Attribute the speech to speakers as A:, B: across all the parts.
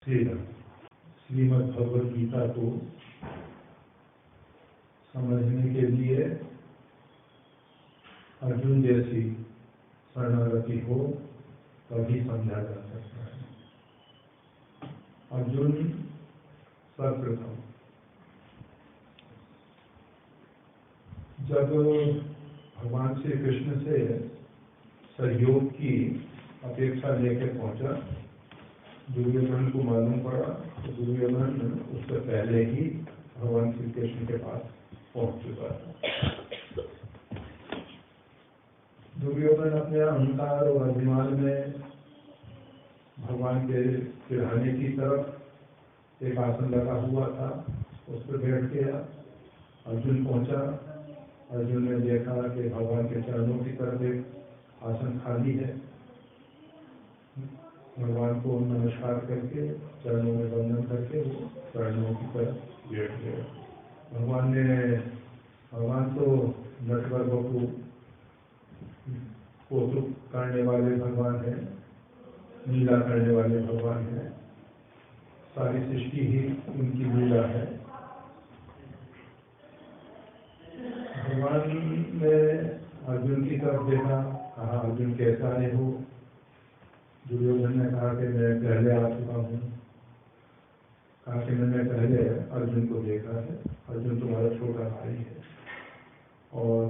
A: श्रीमद् भगवद गीता को समझने के लिए अर्जुन जैसी शरणागति हो तभी समझा जा सकता है। अर्जुन सर्वप्रथम जब भगवान श्री कृष्ण से सहयोग की अपेक्षा लेकर पहुंचा, दुर्योधन को मालूम पड़ा तो दुर्योधन उससे पहले ही भगवान श्री कृष्ण के पास पहुंच चुका था। दुर्योधन अपने अहंकार और अभिमान में भगवान के सिरहाने की तरफ एक आसन लगा हुआ था, उस पर बैठ गया। अर्जुन पहुंचा, अर्जुन ने देखा कि भगवान के चरणों की तरफ एक आसन खाली है। भगवान को नमस्कार करके चरणों में वंदन करके वो चरणों की तरफ बैठ गया। भगवान तो नटवर को कौतुक करने वाले भगवान है, लीला करने वाले भगवान है, सारी सृष्टि ही उनकी लीला है। भगवान ने अर्जुन की तरफ देखा, कहा अर्जुन कैसा है हो। दुर्योधन ने कहा कि मैं पहले आ चुका हूँ, कहा कि मैंने पहले अर्जुन को देखा है, अर्जुन तुम्हारा छोटा भाई है और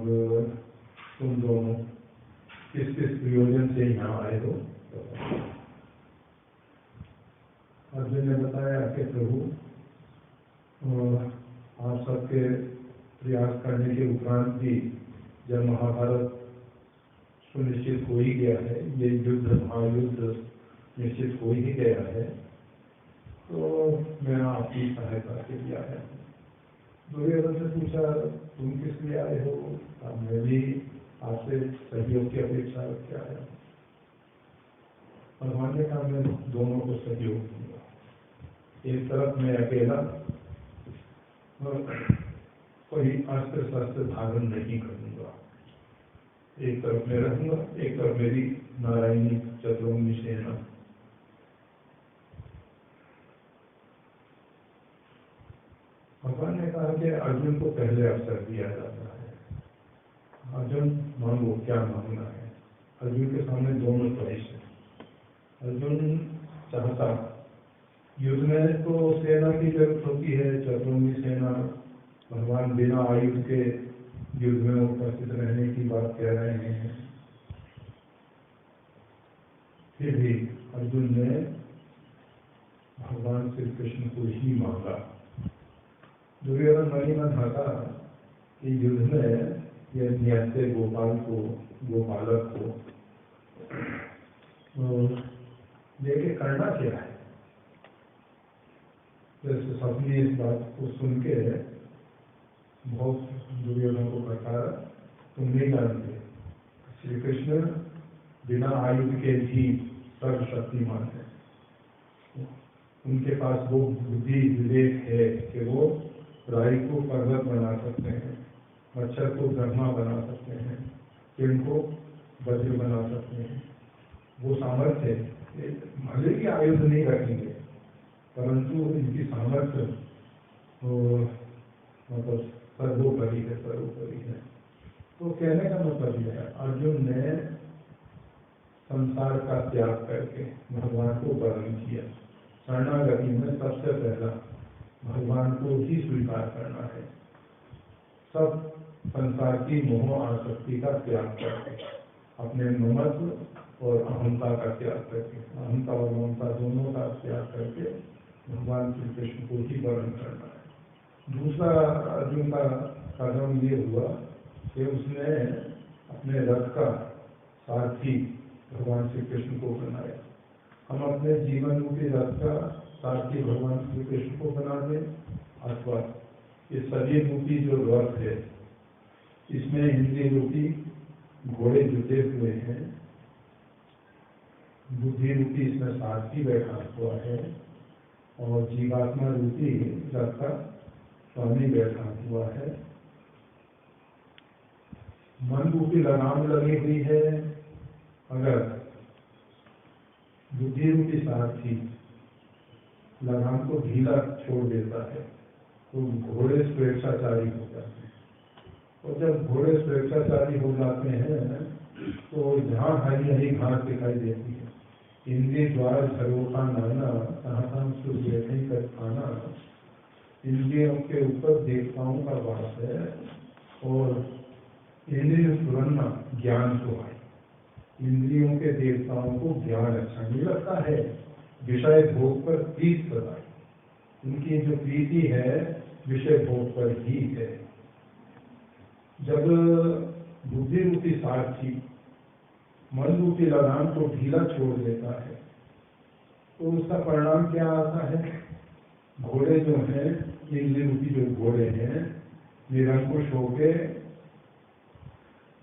A: तुम दोनों किस किस प्रयोजन से यहाँ आए हो। अर्जुन ने बताया कि प्रभु आप सबके प्रयास करने के उपरांत भी जब महाभारत सुनिश्चित हो ही गया है, ये युद्ध महायुद्ध निश्चित हो ही गया है, तो मैं आपकी सहायता के लिए आया हूँ। दुर्योधन से पूछा तुम किस लिए आए हो? मैं भी आपसे सहयोग की अपेक्षा रख के आया हूँ। भगवान ने कहा मैं दोनों को सहयोग दूंगा। एक तरफ मैं अकेला कोई अस्त्र शस्त्र धारण नहीं करूंगा, एक तरफ मैं रहूंगा, एक तरफ मेरी नारायणी चतुरंगी सेना। भगवान ने कहा कि अर्जुन को पहले अवसर दिया जाता है। अर्जुन मांगो, क्या मांगना है। अर्जुन के सामने दोनों चॉइस है। अर्जुन चाहता युद्ध में तो सेना की जरूरत होती है, चतुरंगी सेना। भगवान बिना आयुध के युद्ध में उपस्थित रहने की बात कह रहे हैं। फिर भी अर्जुन ने भगवान श्री कृष्ण को ही मांगा। दुर्योधन मन ही मन हंसा कि युद्ध में ये न्यासे गोपालक को लेके करना क्या है। जैसे सबने इस बात को सुन के बहुत दुर्योधन को कहता, तुम नहीं जानते श्री कृष्ण बिना आयुध के भी सर्वशक्तिमान है। उनके पास वो बुद्धि विवेक है कि वो राई को पर्वत बना सकते हैं, मच्छर को ब्रह्मा बना सकते हैं, पेड़ को वज्र बना सकते हैं। वो सामर्थ्य भले ही आयुध नहीं रखेंगे, परंतु इनकी सामर्थ्य मतलब सर्वोपरि है। तो कहने का मतलब यह है, अर्जुन ने संसार का त्याग करके भगवान को वरण किया। शरणागति में सबसे पहला भगवान को ही स्वीकार करना है। सब संसार की मोह आसक्ति का त्याग करके, अपने ममत्व और अहंता का त्याग करके, अहंता और ममता दोनों का त्याग करके भगवान श्री कृष्ण को ही वरण करना है। दूसरा अर्जुन का कदम ये हुआ कि उसने अपने रथ का सारथी भगवान श्री कृष्ण को बनाया। हम अपने जीवन रूपी रथ का सारथी भगवान श्री कृष्ण को बना दें, अथवा ये शरीर रूपी जो रथ है इसमें इंद्रिय रूपी घोड़े जुटे हुए हैं, बुद्धि रूपी इसमें सारथी बैठा हुआ है और जीवात्मा रूपी रथ का स्वामी बैठा हुआ है। मन रूपी लगाम लगी हुई है। अगर बुद्धि रूपी सारथी लगाम को ढीला छोड़ देता है तो घोड़े स्वेच्छाचारी हो जाते हैं। और जब घोड़े स्वेच्छाचारी हो जाते हैं तो जहाँ हरी हरी घास दिखाई देती है, इंद्रिय द्वारा झरोखा नाना, तहाँ सूर्य कर खाना, इंद्रियों के ऊपर देवताओं का वास है और इंद्रिय सुरन्ना ज्ञान को है। इंद्रियों के देवताओं को ज्ञान अच्छा नहीं लगता है, विषय भोग पर प्रीत सदाई, उनकी जो प्रीति है विषय भोग पर ही है। जब बुद्धि रूपी सारथी मन रूपी लगाम को ढीला छोड़ देता है तो उसका परिणाम क्या आता है? घोड़े जो हैं, इंद्रिय रूपी जो घोड़े हैं, निरंकुश होके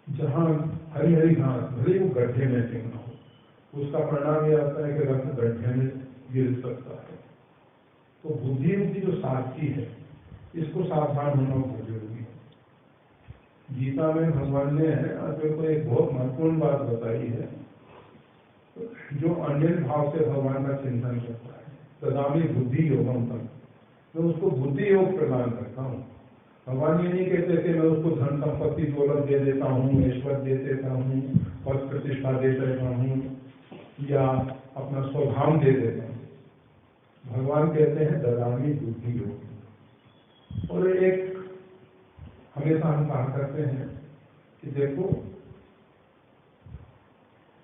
A: जहाँ हरी हरी घास, भले वो गड्ढे में क्यों न हो, उसका परिणाम यह आता है कि रथ गड्ढे में गिर सकता है। तो बुद्धि रूपी जो सारथी है, इसको सावधान होना बहुत जरूरी है। गीता में भगवान ने अर्जुन को एक बहुत महत्वपूर्ण बात बताई है, जो अन्य भाव से भगवान का चिंतन करता है, तदामी बुद्धि योगम तम, मैं उसको बुद्धि योग प्रदान करता हूँ। भगवान ये नहीं कहते कि मैं उसको धन संपत्ति दौलत दे देता हूँ, ईश्वर दे देता हूँ, पद प्रतिष्ठा दे देता हूँ या अपना स्वधाम दे देता हूँ। भगवान कहते हैं ददामी बुद्धि योग। और एक हमेशा हम कहा करते हैं कि देखो,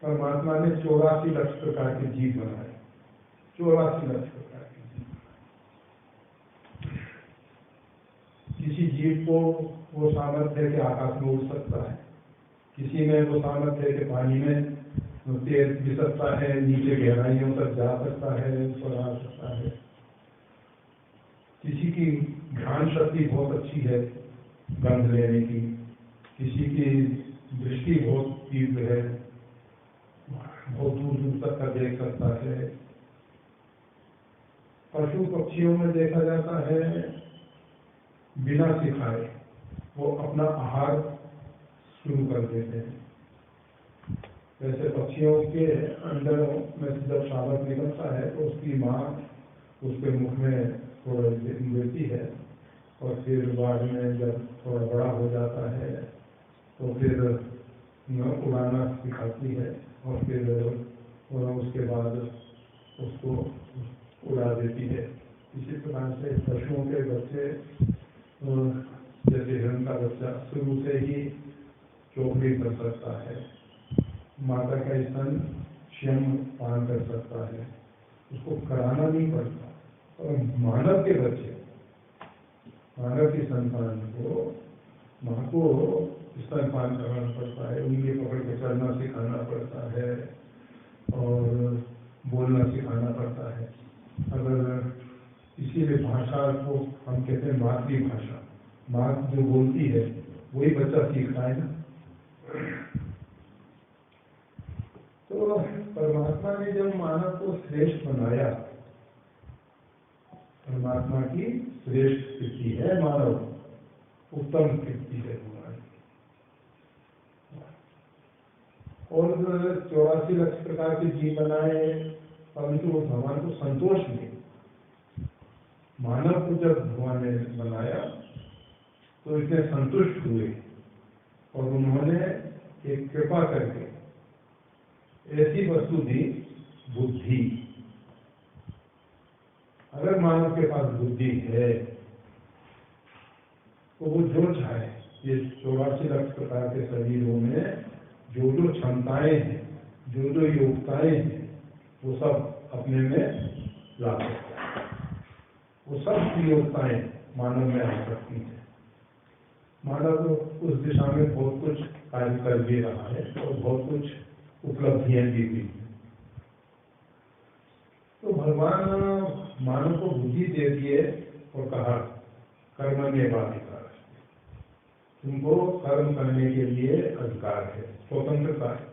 A: परमात्मा ने 84 लाख प्रकार के जीव बनाए, 84 लाख प्रकार के जीव। किसी जीव को वो सामर्थ्य है कि आकाश में उड़ सकता है, किसी में वो सामर्थ्य है कि पानी में तेज भी सकता है, नीचे गहराइयों तक जा सकता है, ऊपर आ सकता है। किसी की घ्राण शक्ति बहुत अच्छी है गंध लेने की, किसी की दृष्टि बहुत तीव्र है, बहुत दूर दूर तक का देख सकता है। पशु पक्षियों में देखा जाता है बिना सिखाए वो अपना आहार शुरू कर देते हैं। जैसे पक्षियों के अंडों में से जब शावक निकलता है तो उसकी माँ उसके मुख में थोड़ा देती है और फिर बाद में जब थोड़ा बड़ा हो जाता है तो फिर उड़ाना सिखाती है और फिर उसके बाद उसको उड़ा देती है। इसी प्रकार से पशुओं के बच्चे, जैसे हिरण का बच्चा शुरू से ही चौकड़ी कर सकता है, माता का स्तन स्वयं पान कर सकता है, उसको कराना नहीं पड़ता। और मानव के बच्चे, मानव की संतान को माँ को स्तनपान कराना पड़ता है, उंगली पकड़ के चलना सिखाना पड़ता है और बोलना सिखाना पड़ता है। अगर इसीलिए भाषा को हम कहते हैं मातृभाषा, माँ जो बोलती है वही बच्चा सीखता है ना। तो परमात्मा ने जब मानव को श्रेष्ठ बनाया, परमात्मा की श्रेष्ठ कृति है मानव, उत्तम कृति है हमारी। और 84 लाख प्रकार के जीव बनाए, परंतु वो भगवान को संतोष नहीं। मानव को जब भगवान ने बनाया तो इतने संतुष्ट हुए और उन्होंने एक कृपा करके ऐसी वस्तु दी, बुद्धि। अगर मानव के पास बुद्धि है तो वो जो चाहे, ये 84 लाख प्रकार के शरीरों में जो जो क्षमताएं हैं, जो जो योग्यताएं हैं, वो सब अपने में ला सकता है। वो सब योग्यताएं मानव में आ सकती हैं। मानव उस दिशा में बहुत कुछ कार्य कर भी रहा है और बहुत कुछ उपलब्धियां भी हुई। तो भगवान मानव को बुद्धि दे दिए और कहा कर्म में अधिकार, तुमको कर्म करने के लिए अधिकार है, स्वतंत्रता है।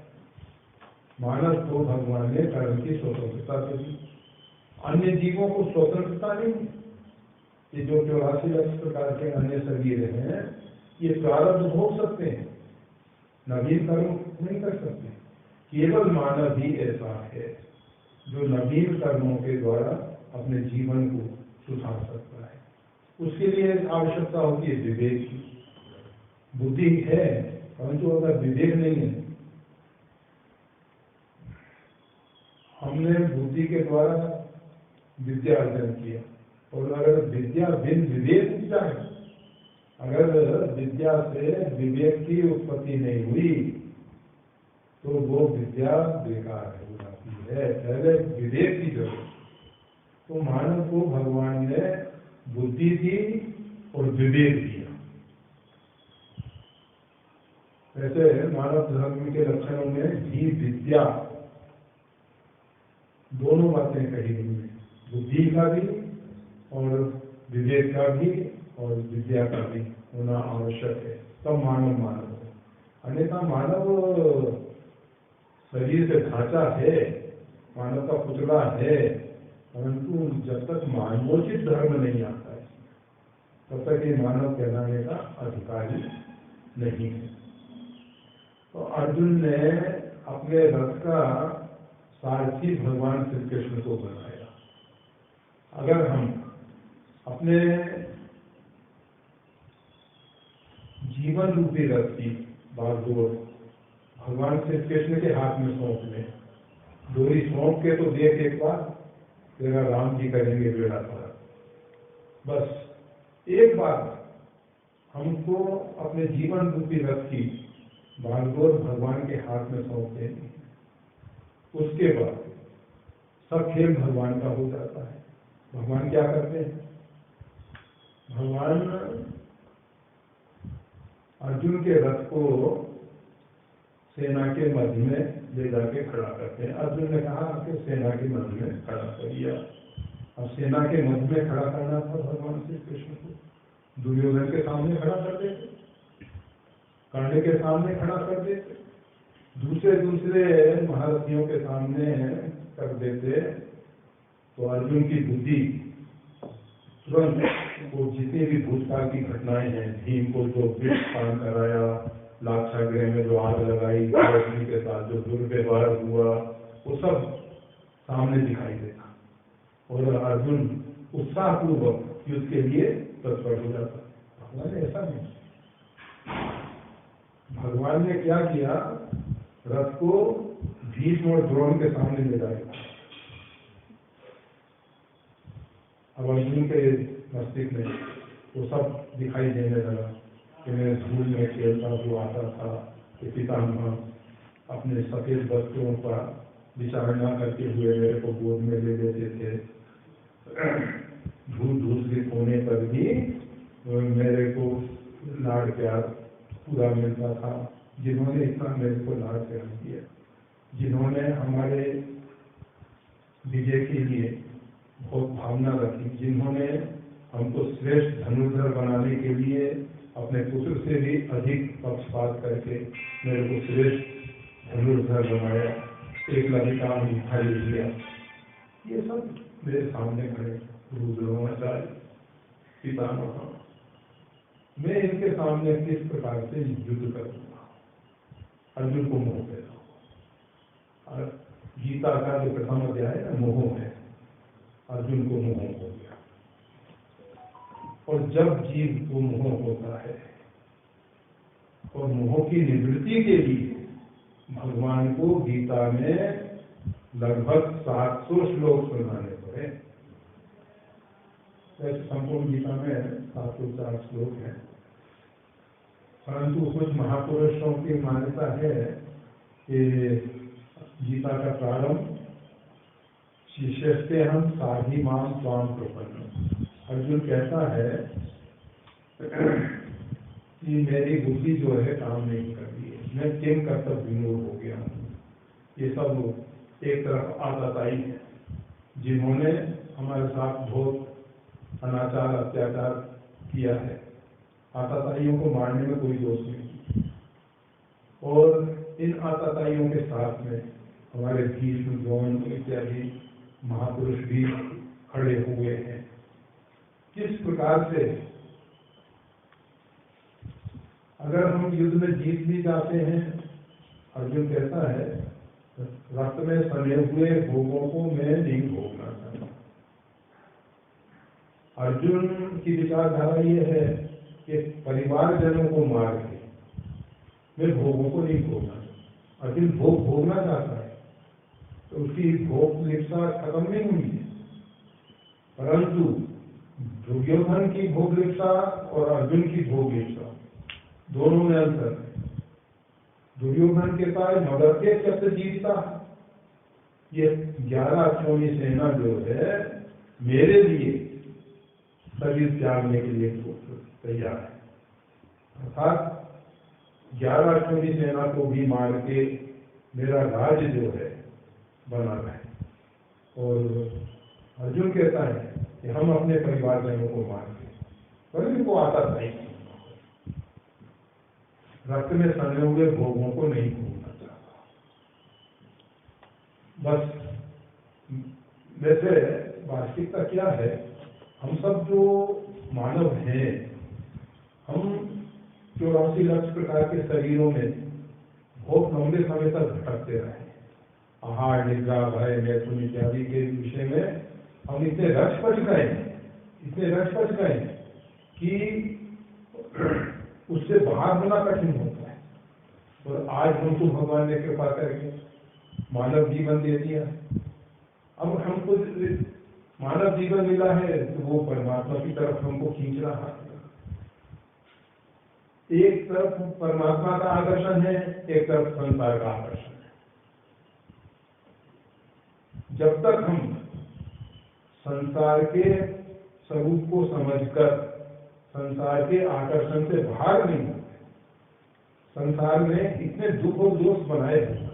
A: मानव को भगवान ने कर्म की स्वतंत्रता दे दी। अन्य जीवों को स्वतंत्रता नहीं। ये जो 84 लाख प्रकार के अन्य शरीर हैं, ये प्रारब्ध भोग सकते हैं, नवीन कर्म नहीं कर सकते। केवल मानव ही ऐसा है जो नवीन कर्मों के द्वारा अपने जीवन को सुधार सकता है। उसके लिए आवश्यकता होती है विवेक की। बुद्धि है परंतु अगर विवेक नहीं है, हमने बुद्धि के द्वारा विद्या अर्जन किया और अगर विद्या बिन विवेक उठ जाए, अगर विद्या से विवेक की उत्पत्ति नहीं हुई तो वो विद्या बेकार हो जाती है। पहले विवेक की जरूरत। तो मानव को भगवान ने बुद्धि दी और विवेक दिया। वैसे मानव धर्म के लक्षणों में भी विद्या दोनों बातें कही गई है, बुद्धि का भी और विवेक का भी और विद्या का भी होना आवश्यक है, तब मानव मानव है। अन्यथा मानव शरीर से ढांचा है, मानव का पुतला है, परंतु जब तक मानवोचित धर्म नहीं आता है तब तक ये मानव कहलाने का अधिकारी नहीं है। तो अर्जुन ने अपने रथ का सारथी भगवान श्री कृष्ण को बनाया। अगर हम अपने जीवन रूपी रथ की बागडोर भगवान श्री कृष्ण के हाथ में सौंप लें, डोरी सौंप के तो देख एक बार, तेरा राम जी करेंगे बेड़ा पार। बस एक बार हमको अपने जीवन रूपी रथ की बागडोर भगवान के हाथ में सौंप देंगे, उसके बाद सब खेल भगवान का हो जाता है। भगवान क्या करते हैं? भगवान अर्जुन के रथ को सेना के मध्य में ले जाके खड़ा करते हैं। अर्जुन ने कहा कि सेना के मध्य में खड़ा करिए। अब सेना के मध्य में खड़ा करना था भगवान श्री कृष्ण को। दुर्योधन के सामने खड़ा कर देते, कर्ण के सामने खड़ा कर देते, दूसरे महारथियों के सामने कर देते, तो अर्जुन की बुद्धि तुरंत वो जितनी भी भूतकाल की घटनाएं हैं, भीम को जो वृक्ष पान कराया, लाक्षागृह में जो आग लगाई, द्रौपदी के साथ जो दुर्व्यवहार हुआ, वो सब सामने दिखाई देता और अर्जुन उत्साहपूर्वक युद्ध के लिए तत्पर हो जाता। भगवान ने ऐसा नहीं, भगवान ने क्या किया, रथ को भीष्म और द्रोण के सामने ले जाएगा। अब अर्जुन के मस्तिष्क में वो सब दिखाई देने लगा कि मैं धूल में खेलता हुआ आता था, कि पितामह अपने सफेद वस्त्रों का विचारणा करते हुए मेरे को गोद में ले लेते थे, धूल होने पर भी मेरे को लाड़ प्यार पूरा मिलता था। जिन्होंने इतना मेरे को लाड़ प्यार किया, जिन्होंने हमारे विजय के लिए बहुत भावना रखी, जिन्होंने हमको श्रेष्ठ धनुर्धर बनाने के लिए अपने पुत्र से भी अधिक पक्षपात करके मेरे को श्रेष्ठ धनुर्धर बनाया, एक ललिता उठा ले लिया, ये सब मेरे सामने खड़े गुरु द्रोणाचार्य पितामह। मैं इनके सामने किस प्रकार से युद्ध करूंगा? अर्जुन को मोह देता। और गीता का जो प्रथम अध्याय है मोह है, अर्जुन को मोह हो गया। और जब जीव को मोह होता है और मोह की निवृत्ति के लिए भगवान को गीता में लगभग 700 श्लोक सुनाने पड़े। वैसे संपूर्ण गीता में 704 श्लोक हैं, परंतु कुछ महापुरुषों की मान्यता है कि गीता का प्रारंभ शिष्यस्ते हम साधी माम स्वाम प्रपन्न। अर्जुन कहता है कि मेरी बुद्धि जो है काम नहीं कर रही है, मैं किम कर्तव्य विमूढ़ हो गया हूँ। ये सब एक तरफ आताताई है, जिन्होंने हमारे साथ बहुत अनाचार अत्याचार किया है। आताताइयों को मारने में कोई दोष नहीं, और इन आताताइयों के साथ में हमारे भीष्म द्रोण इत्यादि महापुरुष भी खड़े हुए हैं। किस प्रकार से अगर हम युद्ध में जीत भी जाते हैं, अर्जुन कहता है रक्त में सने हुए भोगों को मैं नहीं भोगना चाहता। अर्जुन की विचारधारा ये है कि परिवारजनों को मार के मैं भोगों को नहीं भोगना। अर्जुन भोग भोगना चाहता है तो उसकी भोग लिप्सा खत्म नहीं हुई है, परंतु दुर्योधन की भोग लिप्सा और अर्जुन की भोग लिप्सा दोनों में अंतर है। दुर्योधन के पास मदद के शब्द जीतता, ये 11 अक्षों की सेना जो है मेरे लिए शरीर त्यागने के लिए तैयार है, अर्थात 11 अक्षों की सेना को भी मार के मेरा राज्य जो है बना रहे। और अर्जुन कहता है कि हम अपने परिवारजनों को मार के, पर इनको आता नहीं, रक्त में सने हुए भोगों को नहीं भोगना चाहता। बस वैसे वास्तविकता क्या है, हम सब जो मानव हैं, हम 84 लाख प्रकार के शरीरों में बहुत लंबे समय तक भटकते रहे। आहार, निद्रा, भय, मैथुन इत्यादि के विषय में हम इतने रच पच गए कि उससे बाहर होना कठिन होता है। और आज हमको भगवान ने कृपा करके मानव जीवन दे दिया। अब हमको मानव जीवन मिला है तो वो परमात्मा की तरफ हमको खींच रहा है। एक तरफ परमात्मा का आकर्षण है, एक तरफ संसार का आकर्षण है। जब तक हम संसार के स्वरूप को समझकर संसार के आकर्षण से बाहर नहीं होते, संसार में इतने दुख और दोष बनाए हुए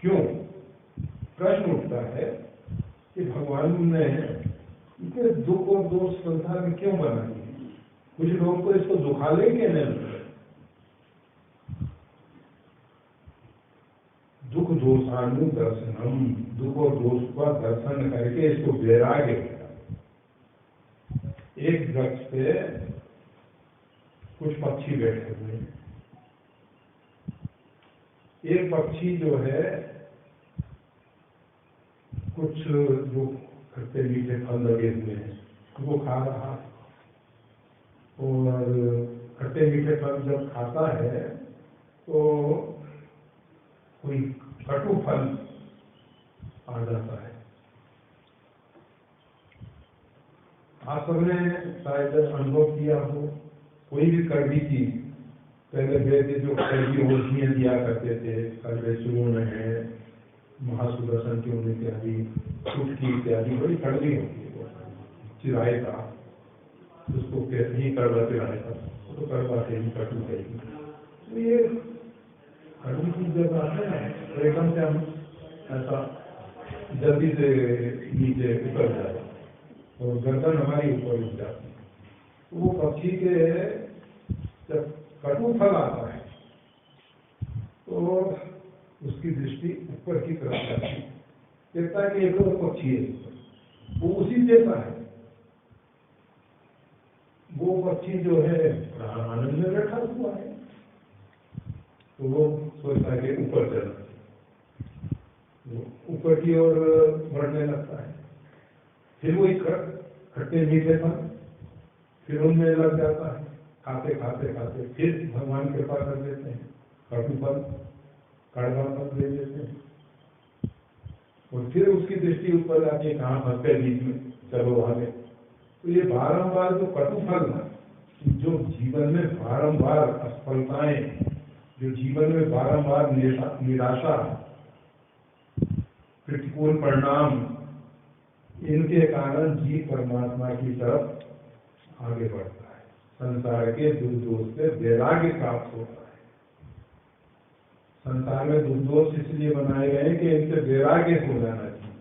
A: क्यों? प्रश्न उठता है कि भगवान ने इतने दुख और दोष संसार में क्यों बनाए? कुछ लोग को इसको दुखा लेंगे नहीं। दुख दोषानु दर्शनम, दुख और दोष का दर्शन करके इसको वैराग्य होता है। एक वृक्ष पे कुछ पक्षी बैठे हुए हैं। एक पक्षी जो है कुछ जो खट्टे मीठे फल लगे हुए हैं वो खा रहा है, और खट्टे मीठे फल जब खाता है तो कोई कटु फल आ जाता है। आप सबने शायद अनुभव किया हो, कोई भी कड़वी चीज, पहले वैद्य जो कड़वी औषधियां दिया करते थे, कड़वे चूर्ण है, महासुदर्शन की उन इत्यादि, चुटकी इत्यादि, बड़ी कड़वी होती है। चिराए का उसको कहते ही कड़वा चिराए का, तो कड़वा से ही कटु कहेगी। तो ये कड़वी चीज जब आते हैं तो एकदम से हम ऐसा जल्दी से नीचे उतर जाए और गर्दन हमारी ऊपर उठ जाती है। तो वो पक्षी के जब कटु फल आता है तो उसकी दृष्टि ऊपर की तरफ जाती है, कहता है कि एक और पक्षी है, वो उसी जैसा है। वो पक्षी जो है आनंद में बैठा हुआ है, तो वो सोचता है कि ऊपर चलना, ऊपर की ओर बढ़ने लगता है। फिर वो खट्टे मीठे फल फिर उनमें लग जाता है, खाते खाते खाते फिर भगवान कृपा कर देते हैं, कटु फल कड़वा फल दे देते हैं, और फिर उसकी दृष्टि ऊपर जाती है, कहाँ फंसते बीच में, चलो आगे। तो ये बारंबार जो कटु फल, जो जीवन में बारंबार असफलताएं, जो जीवन में बारंबार निराशा, प्रतिकूल परिणाम, इनके कारण जीव परमात्मा की तरफ आगे बढ़ता है, संसार के दुख दोष से वैराग्य प्राप्त होता है। संसार में दुख दोष इसलिए बनाए गए कि इनसे वैराग्य हो जाना चाहिए,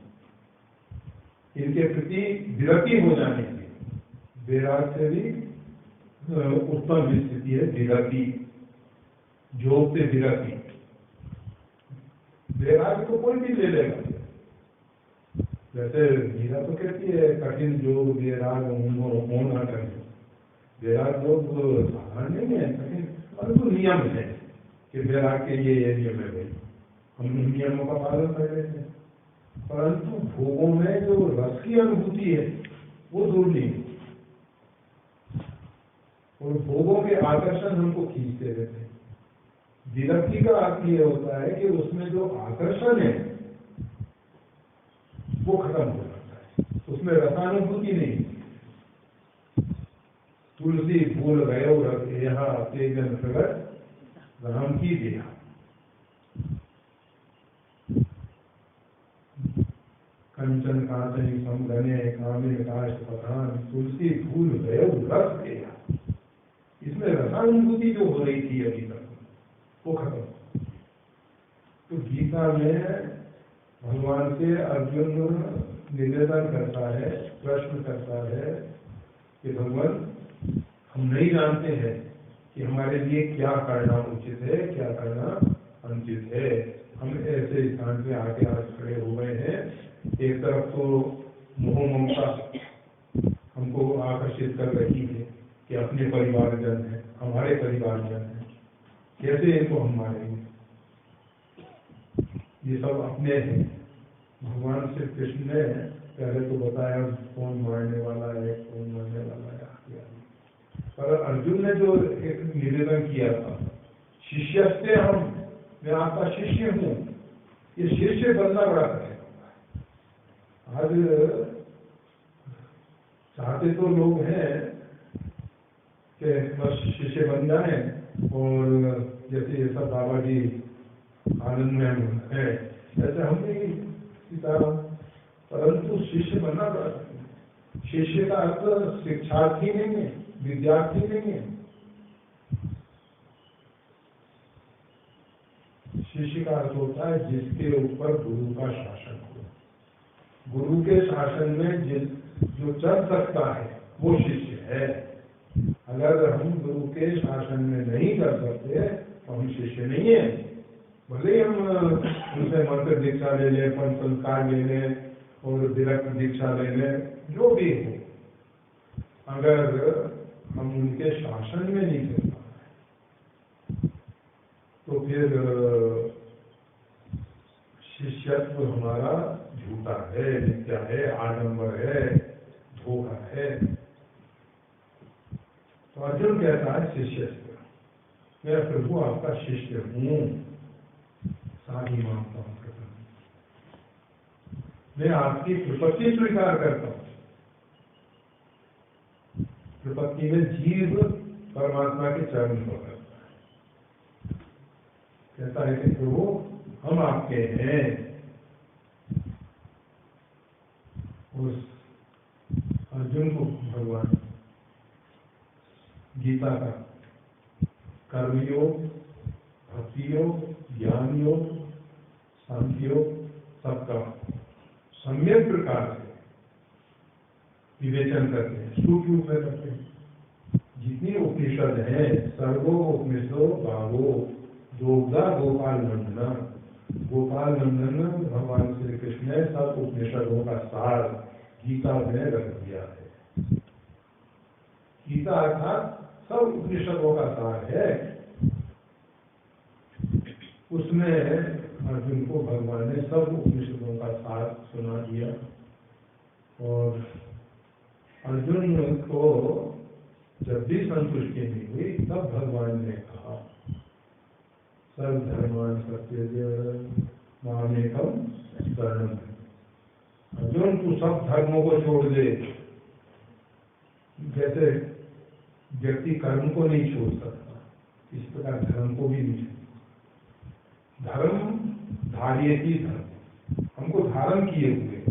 A: इनके प्रति विरति हो जानी चाहिए। वैराग्य से भी उत्तम स्थिति है विरति, योग से विरति। वैराग्य तो कोई भी ले लेगा, जैसे गीता तो कहती है कठिन योग वैराग होना करें। वैराग योग साधारण नहीं है, कठिन, परंतु नियम है कि वैराग के ये नियम है भाई, हम इन नियमों का पालन कर रहे हैं। परंतु भोगों में जो रस की अनुभूति है वो दूर नहीं होती। और भोगों के आकर्षण हमको खींचते रहते हैं। विरक्ति का अर्थ ये होता है कि उसमें जो आकर्षण है वो खत्म हो जाता है, उसमें रसानुभूति नहीं। तुलसी फूल गयो रस यहाँ तेजन प्रगट राम की देहा। कंचन कांचन समगने कामिन काश पठान तुलसी फूल गयो रस देहा। इसमें रसानुभूति जो हो रही थी अभी तक वो खत्म। तो गीता में भगवान से अर्जुन निवेदन करता है, प्रश्न करता है कि भगवान हम नहीं जानते हैं कि हमारे लिए क्या करना उचित है, क्या करना अनुचित है। हम ऐसे स्थान पे आके आज खड़े हो गए हैं, एक तरफ तो मोह ममता हमको आकर्षित कर रही है कि अपने परिवारजन है, हमारे परिवारजन है, कैसे इनको हम मारेंगे, ये सब अपने हैं। भगवान श्री कृष्ण ने पहले तो बताया कौन मारने वाला है, कौन मरने वाला है। पर अर्जुन ने जो एक निवेदन किया था, शिष्य से हम, मैं आपका शिष्य हूँ, ये शिष्य बनना बड़ा कठिन होता है। आज चाहते तो लोग हैं कि बस शिष्य बन जाए और जैसे ये सब बाबा जी आनंद में है ऐसे हम नहीं सीताराम, परंतु शिष्य बनना बड़ा कठिन। शिष्य का अर्थ शिक्षार्थी नहीं है, विद्यार्थी नहीं है। शिष्य का अर्थ होता है जिसके ऊपर गुरु का शासन हो। गुरु के शासन में जो चल सकता है वो शिष्य है। अगर हम गुरु के शासन में नहीं कर सकते तो हम शिष्य नहीं है। भले हम उनसे मंत्र दीक्षा ले लें, पंच संस्कार ले लें और विरक्त दीक्षा ले लें, जो भी हो, अगर हम उनके शासन में नहीं कर पाए तो फिर शिष्यत्व हमारा झूठा है, मिथ्या है, आडंबर है, धोखा है। तो अर्जुन कहता है शिष्य से, मैं प्रभु आपका शिष्य हूँ, साधी मानता हूँ, मैं आपकी प्रपत्ति स्वीकार करता हूँ। प्रपत्ति में जीव परमात्मा के चरण पकड़ता है, कहता है कि प्रभु हम आपके हैं। उस अर्जुन को भगवान गीता का कर्मयोग, भक्ति योग, ज्ञान योग, सांख्य योग सबका सम्यक प्रकार से विवेचन करते हैं, सूक्ष्म रूप में करते हैं। जितनी उपनिषद है, सर्वो उपनिषदो भागो दोग्धा गोपाल नंदना। गोपाल नंदन भगवान श्री कृष्ण ने सब उपनिषदों का सार गीता में रख दिया है। गीता अर्थात सब उपनिषदों का सार है। उसमें अर्जुन को भगवान ने सब उपनिषदों का सार सुना दिया और अर्जुन को जब भी संतुष्टि नहीं हुई तब भगवान ने कहा सर्वधर्मान सत्येन मामेकम शरणं। अर्जुन तू सब धर्मों को छोड़ दे। जैसे व्यक्ति कर्म को नहीं छोड़ सकता, इस प्रकार धर्म को भी नहीं छोड़। धर्म धार्य की धर्म, हमको धारण किए हुए,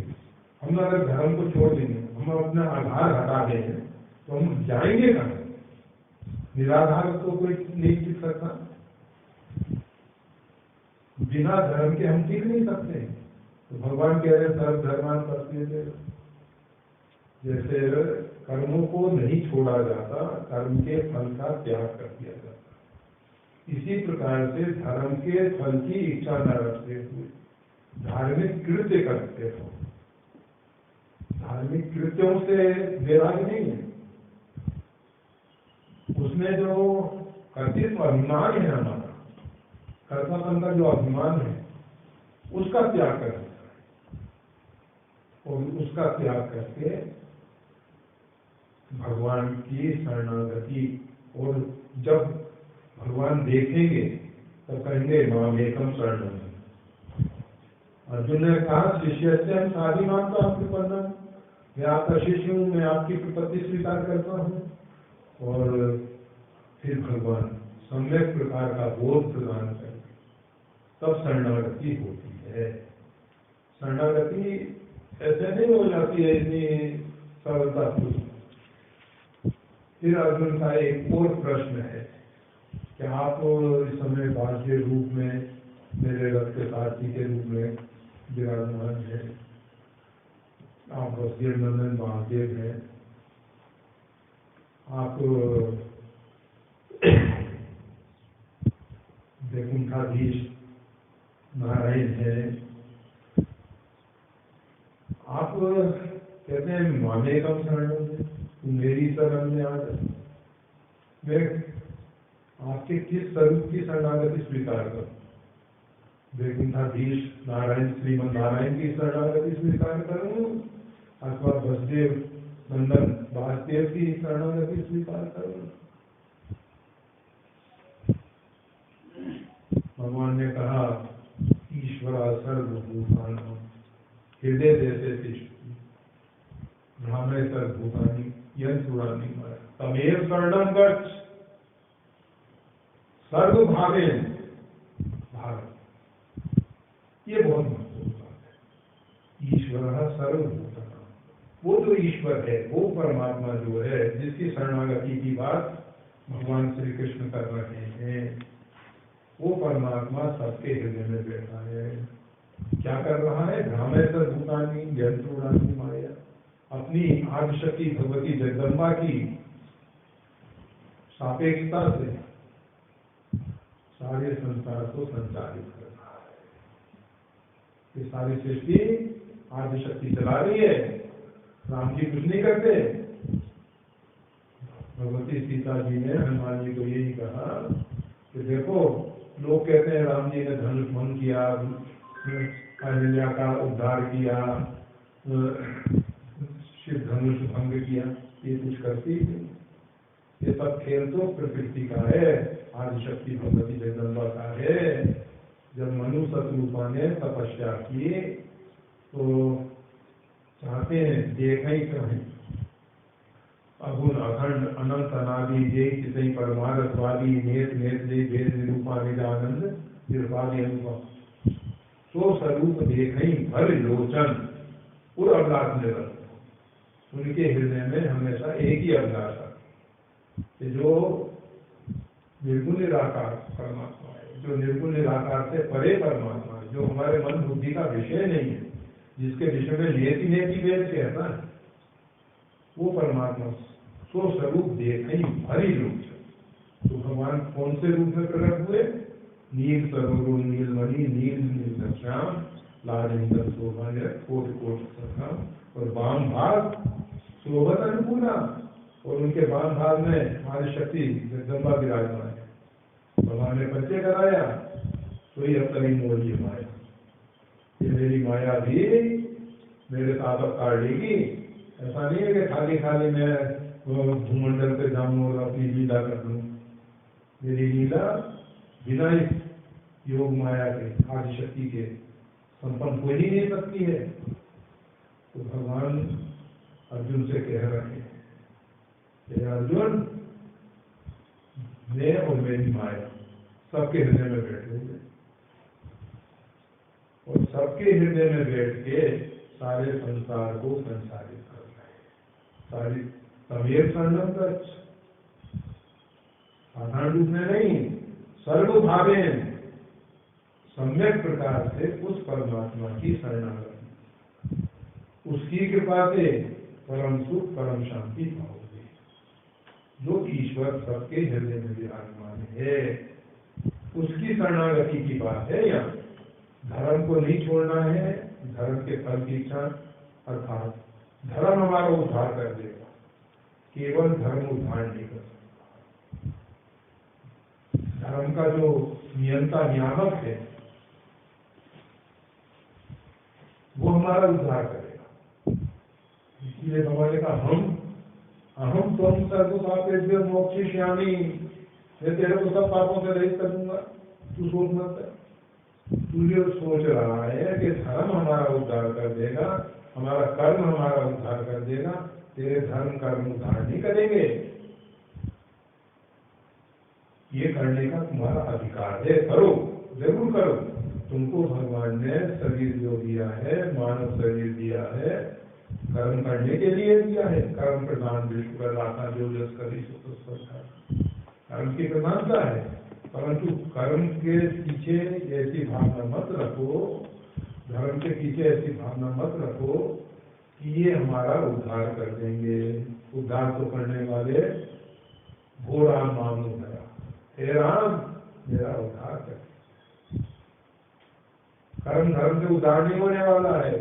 A: हम अगर धर्म को छोड़ देंगे, हम अपना आधार हटा देंगे तो हम जाएंगे कहाँ? निराधार तो कोई नहीं टिक सकता, बिना धर्म के हम टिक नहीं सकते। तो भगवान कह रहे सर्वधर्मान प्रत्येक, जैसे कर्मों को नहीं छोड़ा जाता, कर्म के फल का त्याग कर दिया जाता, इसी प्रकार से धर्म के फल की इच्छा न रखते हुए धार्मिक कृत्य करते हो। धार्मिक कृत्यों से वैराग नहीं है, उसमें जो कर्तृत्व अभिमान है, हमारा कर्तापन का जो अभिमान है उसका त्याग करना है। और उसका त्याग करके भगवान की शरणागति। और जब भगवान देखेंगे तब कहेंगे माम एकम शरणम। अर्जुन ने कहा शिष्य से हम साधी मानता आपके पन्ना, मैं आपका शिष्य हूँ, मैं आपकी प्रपत्ति स्वीकार करता हूँ। और फिर भगवान सम्यक प्रकार का बोध प्रदान करते तब शरणागति होती है। शरणागति ऐसे नहीं हो जाती है इतनी सरलता से। फिर अर्जुन का एक और प्रश्न है कि आप इस समय बाह्य रूप में मेरे रथ के सारथी के रूप में विराजमान है, आप वसुदेव नंदन महादेव हैं, आप वैकुंठाधीश नारायण है, आप कहते हैं माने कम शरण में, तुम मेरी शरण में आ जाए, मैं आपके किस स्वरूप की शरणागति स्वीकार करूं? वैकुंठाधीश नारायण श्रीमन नारायण की शरणागति स्वीकार करूं अथवा वसुदेव नंदन वासुदेव की शरणागति स्वीकार करूं? भगवान ने कहा ईश्वरा सर्वभूतानां हृदय जैसे तिष्ठति भ्रामय सर्वभूतानि यंत्रुणानि माया तमेव शरणं गच्छ सर्वभावेन भारत। ये बहुत महत्वपूर्ण बात है। ईश्वर सर्वभूतानां, वो जो ईश्वर है, वो परमात्मा जो है, जिसकी शरणागति की बात भगवान श्री कृष्ण कर रहे हैं, वो परमात्मा सबके हृदय में बैठा है। क्या कर रहा है? भ्रामय सर्वभूतानि यंत्रुणानि माया, अपनी आदिशक्ति भगवती जगदम्बा की सापेक्षता से सारे संसार को संचालित कर रहा है। ये सारी सृष्टि आदिशक्ति चला रही है, राम जी कुछ नहीं करते। भगवती सीता जी ने हनुमान जी को यही कहा कि देखो, लोग कहते हैं राम जी ने धनुष भंग किया, अहिल्या का उद्धार किया, शिव धनुष भंग किया, ये कुछ करती नहीं। ये सब खेल तो प्रकृति का है, आदिशक्ति भगवती जगदम्बा का है। जब मनु शत्रुपा ने तपस्या की तो चाहते हैं देख ही कहें अगुण अखंड अनंत अनादि जय किसी परमार्थवादी नेत नेत जय वेद निरूपा निजानंद निर्वादी अनुपम तो स्वरूप देख ही भर लोचन पूरा अभिलाष में रख। उनके हृदय में हमेशा एक ही अभिलाष है कि जो निर्गुण निराकार परमात्मा है, जो निर्गुण निराकार से परे परमात्मा है, जो हमारे मन बुद्धि का विषय नहीं है, जिसके विषय में नेति नेति वेद कहता है, वो परमात्मा सो स्वरूप देख ही भरी रूप। तो भगवान कौन से रूप में प्रकट हुए? नील सरोवर नीलमणि नील नील श्याम लाजनिंदन शोभा कोट कोट सखाम, और वाम भाग शोभत अनुकूला, और उनके वाम भाग में आदिशक्ति जगदम्बा विराजमान है। भगवान ने परिचय कराया तो ही अब तरी मोल ये माया, ये मेरी माया भी मेरे साथ अब काट लेगी। ऐसा नहीं है कि खाली खाली मैं भूमंडल पे जाऊं और अपनी लीला कर लूं। मेरी लीला बिना इस योग माया के आदिशक्ति के संपन्न हो ही नहीं सकती है। तो भगवान अर्जुन से कह रहे हैं कि अर्जुन, मैं और मेरी माया सबके हृदय में बैठे हुए, और सबके हृदय में बैठ के सारे संसार को संचालित कर रहे हैं। सारी तमेव शरणं गच्छ, साधारण रूप में नहीं, सर्वभावेन सम्यक प्रकार से उस परमात्मा की शरणागति, उसकी कृपा से परम सुख परम शांति पाओगे। जो ईश्वर सबके हृदय में विराजमान है, उसकी शरणागति की बात है। यहाँ धर्म को नहीं छोड़ना है, धर्म के फल की इच्छा, अर्थात धर्म हमारा उद्धार कर देगा, केवल धर्म उद्धार नहीं कर सकता। धर्म का जो नियंता नियामक है वो हमारा उद्धार करेगा। इसलिए भगवान ने कहा हम अहम तुम सर्व पापेभ्यो मोक्षयिष्यामि, मैं तेरे को सब पापों से रहित कर दूंगा, तू सोच मत कर। तू जो सोच रहा है कि धर्म हमारा उद्धार कर देगा, हमारा कर्म हमारा उद्धार कर देगा, तेरे धर्म कर्म उद्धार नहीं करेंगे। ये करने का तुम्हारा अधिकार है, करो, जरूर करो। तुमको भगवान ने शरीर जो दिया है, मानव शरीर दिया है, कर्म करने के लिए दिया है। कर्म प्रधान विश्व का लाता जो जस करी सो कर्म की प्रधानता है, परंतु कर्म के पीछे ऐसी भावना मत रखो, धर्म के पीछे ऐसी भावना मत रखो कि ये हमारा उद्धार कर देंगे। उद्धार तो करने वाले भो राम मानो मेरा, हे राम मेरा उद्धार कर। कर्म धर्म से उद्धार नहीं होने वाला है,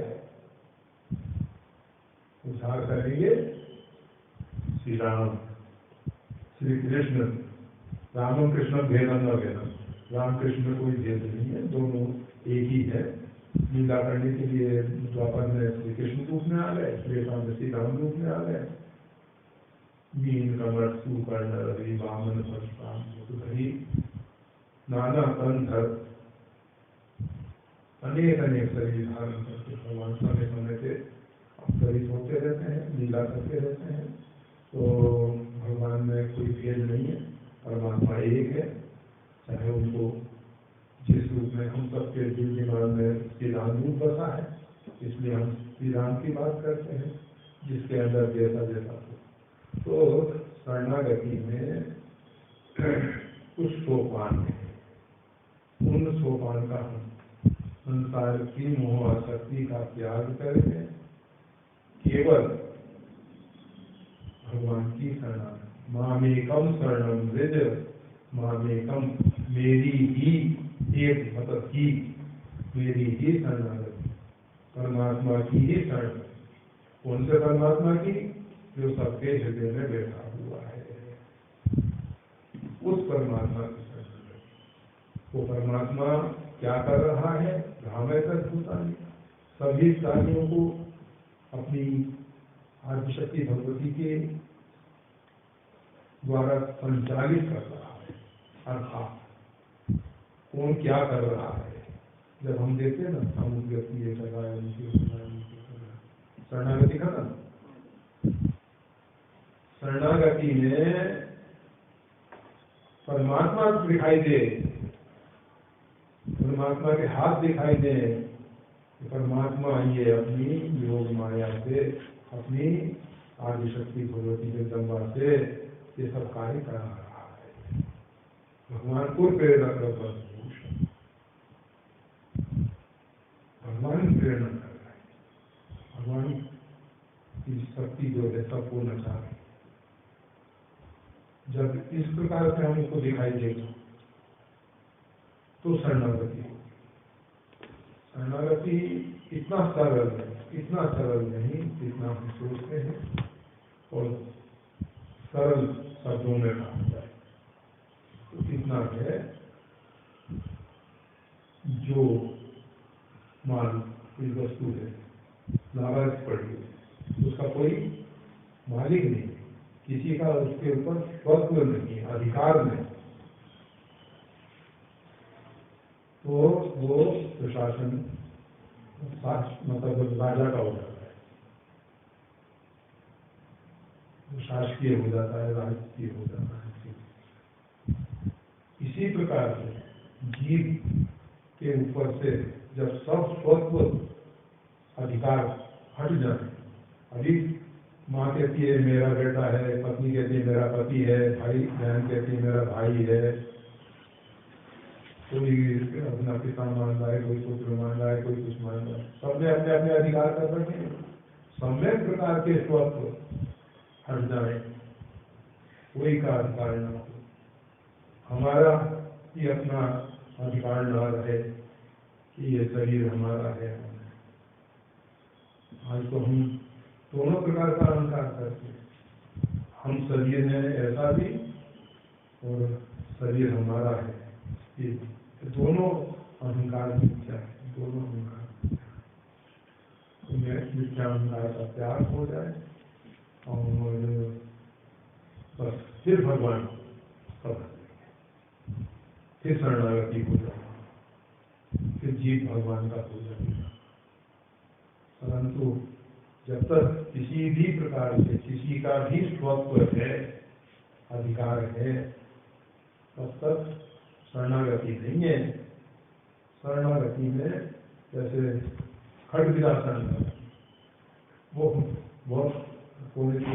A: उद्धार करेंगे श्री राम, श्री कृष्ण। रामम कृष्ण भेदम न भेदम, राम कृष्ण में कोई भेद नहीं है, दोनों एक ही है। लीला करने के लिए द्वापर में श्री कृष्ण रूप में आ गए, त्रेता में श्री राम रूप में आ गए। मीन कमर सुकर्ण रवि वामन परशुराम धरी नाना तन धर, अनेक अनेक शरीर धारण करके भगवान समय समय से अवतरित होते रहते हैं, लीला करते रहते हैं। तो भगवान में कोई भेद नहीं है, परमात्मा एक है। चाहे उनको जिस रूप में हम सबके दिल दिमाग में श्री राम रूप बसा है, इसलिए हम श्री राम की बात करते हैं, जिसके अंदर जैसा जैसा हो। तो शरणागति में कुछ सोपान है, उन सोपान का हम संसार की मोह आसक्ति का त्याग करके केवल भगवान की शरण, मामेकम शरणम व्रज, मामेकम मेरी ही एक मतलब ही, मेरी ही शरणागति, परमात्मा की ही शरण। कौन से परमात्मा की? जो सबके हृदय में बैठा हुआ है, उस परमात्मा की शरण। वो परमात्मा क्या कर रहा है? रामेश्वर भूतानी, सभी प्राणियों को अपनी आदिशक्ति भगवती के द्वारा संचालित कर रहा है। अर्थात कौन क्या कर रहा है? जब हम देखते हैं ना, समुद्र ये कर रहा है, शरणागति का ना, शरणागति में परमात्मा दिखाई दे, परमात्मा के हाथ दिखाई दे, परमात्मा ये अपनी योग माया से, अपनी आदिशक्ति भगवती के दम्बा से ये सब कार्य करा रहा है। भगवान को प्रेरणा कर, भगवान प्रेरणा कर रहा है। भगवान की शक्ति जो है सबको नचा रही। जब इस प्रकार से हमको दिखाई देगा तो शरणागति होगी। शरणागति इतना सरल है, इतना सरल नहीं जितना हम सोचते हैं, और सरल शब्दों में कहा जाए तो कितना है, जो मान कोई वस्तु है, लावारिस पड़ी है, उसका कोई मालिक नहीं, किसी का उसके ऊपर स्वत्व नहीं, अधिकार नहीं, तो वो प्रशासन मतलब राजा का हो जाता है, शासकीय हो जाता है, राजकीय हो जाता है। इसी प्रकार से जीव के ऊपर से जब सब स्वत्व अधिकार हट जाए, अभी माँ कहती है मेरा बेटा है, पत्नी कहती है मेरा पति है, भाई बहन कहती है मेरा भाई है, कोई अपना पिता मान रहा है, कोई पुत्र मान रहा है, कोई कुछ मान रहा है, सबने अपने अपने अधिकार कर रखे हैं। सम्यक प्रकार के स्वत्व हट जाए, कोई का अधिकार न हो, हमारा ही अपना अधिकार न रहे कि ये शरीर हमारा है। आज तो हम दोनों प्रकार का अहंकार करते हैं, हम शरीर है ऐसा भी, और शरीर हमारा है, ये दोनों अहंकार मिथ्या है, दोनों अहंकार मिथ्या अहंकार का त्याग हो जाए और फिर भगवान प्रकट, फिर शरणागति हो जाए, फिर जीव भगवान का हो जाएगा। परंतु जब तक किसी भी प्रकार से किसी का भी स्वत्व है, अधिकार है, तब तक शरणागति नहीं है। शरणागति में जैसे खड्ग विदासन, वो बहुत पुण्य